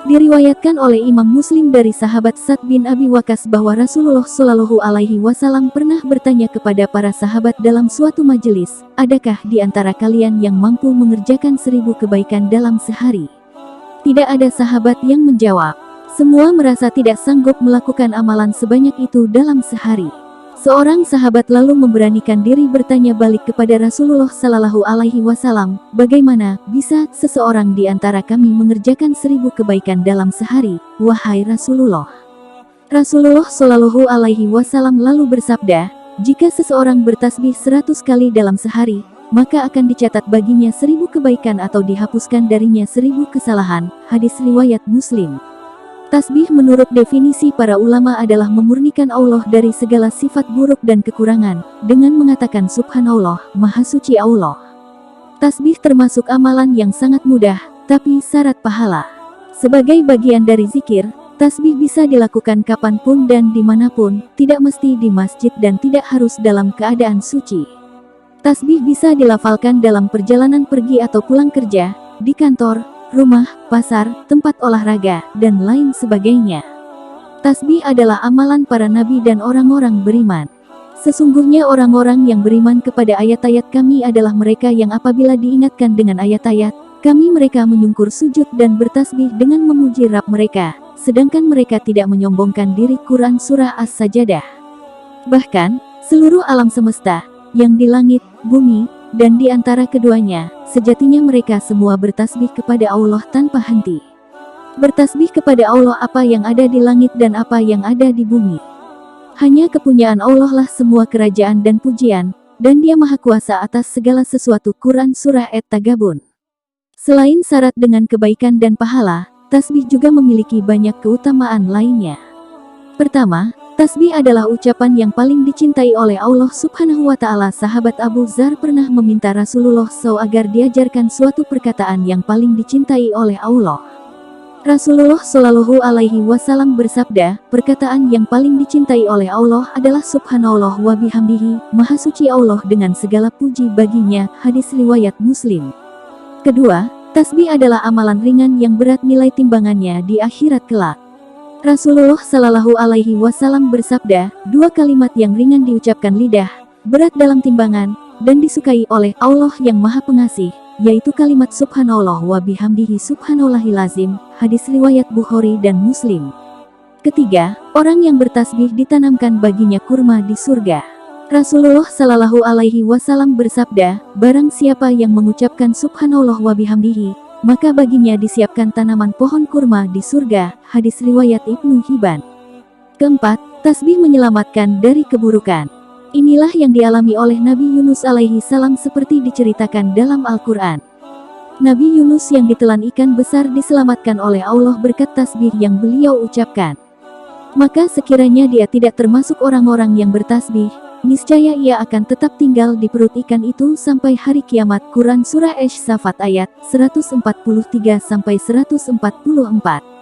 Diriwayatkan oleh Imam Muslim dari sahabat Sa'd bin Abi Waqqas bahwa Rasulullah Shallallahu Alaihi Wasallam pernah bertanya kepada para sahabat dalam suatu majelis, adakah di antara kalian yang mampu mengerjakan 1000 kebaikan dalam sehari? Tidak ada sahabat yang menjawab. Semua merasa tidak sanggup melakukan amalan sebanyak itu dalam sehari. Seorang sahabat lalu memberanikan diri bertanya balik kepada Rasulullah Sallallahu Alaihi Wasallam, bagaimana bisa seseorang di antara kami mengerjakan 1000 kebaikan dalam sehari, wahai Rasulullah? Rasulullah Sallallahu Alaihi Wasallam lalu bersabda, jika seseorang bertasbih 100 kali dalam sehari, maka akan dicatat baginya 1000 kebaikan atau dihapuskan darinya 1000 kesalahan. Hadis riwayat Muslim. Tasbih menurut definisi para ulama adalah memurnikan Allah dari segala sifat buruk dan kekurangan, dengan mengatakan Subhanallah, Maha Suci Allah. Tasbih termasuk amalan yang sangat mudah, tapi syarat pahala. Sebagai bagian dari zikir, tasbih bisa dilakukan kapanpun dan dimanapun, tidak mesti di masjid dan tidak harus dalam keadaan suci. Tasbih bisa dilafalkan dalam perjalanan pergi atau pulang kerja, di kantor, rumah, pasar, tempat olahraga, dan lain sebagainya. Tasbih adalah amalan para nabi dan orang-orang beriman. Sesungguhnya orang-orang yang beriman kepada ayat-ayat kami adalah mereka yang apabila diingatkan dengan ayat-ayat kami mereka menyungkur sujud dan bertasbih dengan memuji Rabb mereka, sedangkan mereka tidak menyombongkan diri. Quran Surah As-Sajadah. Bahkan, seluruh alam semesta, yang di langit, bumi, dan di antara keduanya, sejatinya mereka semua bertasbih kepada Allah tanpa henti. Bertasbih kepada Allah apa yang ada di langit dan apa yang ada di bumi. Hanya kepunyaan Allah lah semua kerajaan dan pujian, dan Dia Maha Kuasa atas segala sesuatu. Quran Surah At-Tagabun. Selain syarat dengan kebaikan dan pahala, tasbih juga memiliki banyak keutamaan lainnya. Pertama, tasbih adalah ucapan yang paling dicintai oleh Allah Subhanahu wa Ta'ala. Sahabat Abu Dzar pernah meminta Rasulullah SAW agar diajarkan suatu perkataan yang paling dicintai oleh Allah. Rasulullah Shallallahu Alaihi Wasallam bersabda, perkataan yang paling dicintai oleh Allah adalah Subhanallah wa bihamdihi, Maha Suci Allah dengan segala puji baginya. Hadis riwayat Muslim. Kedua, tasbih adalah amalan ringan yang berat nilai timbangannya di akhirat kelak. Rasulullah Shallallahu Alaihi Wasallam bersabda, dua kalimat yang ringan diucapkan lidah, berat dalam timbangan, dan disukai oleh Allah yang Maha Pengasih, yaitu kalimat Subhanallah wa bihamdihi Subhanallahil Azim. Hadis riwayat Bukhari dan Muslim. Ketiga, orang yang bertasbih ditanamkan baginya kurma di surga. Rasulullah Shallallahu Alaihi Wasallam bersabda, barang siapa yang mengucapkan Subhanallah wa bihamdihi, maka baginya disiapkan tanaman pohon kurma di surga. Hadis riwayat Ibnu Hibban. Keempat, tasbih menyelamatkan dari keburukan. Inilah yang dialami oleh Nabi Yunus alaihi salam seperti diceritakan dalam Al-Quran. Nabi Yunus yang ditelan ikan besar diselamatkan oleh Allah berkat tasbih yang beliau ucapkan. Maka sekiranya dia tidak termasuk orang-orang yang bertasbih, niscaya ia akan tetap tinggal di perut ikan itu sampai hari kiamat. Quran Surah Ash-Shafat ayat 143-144.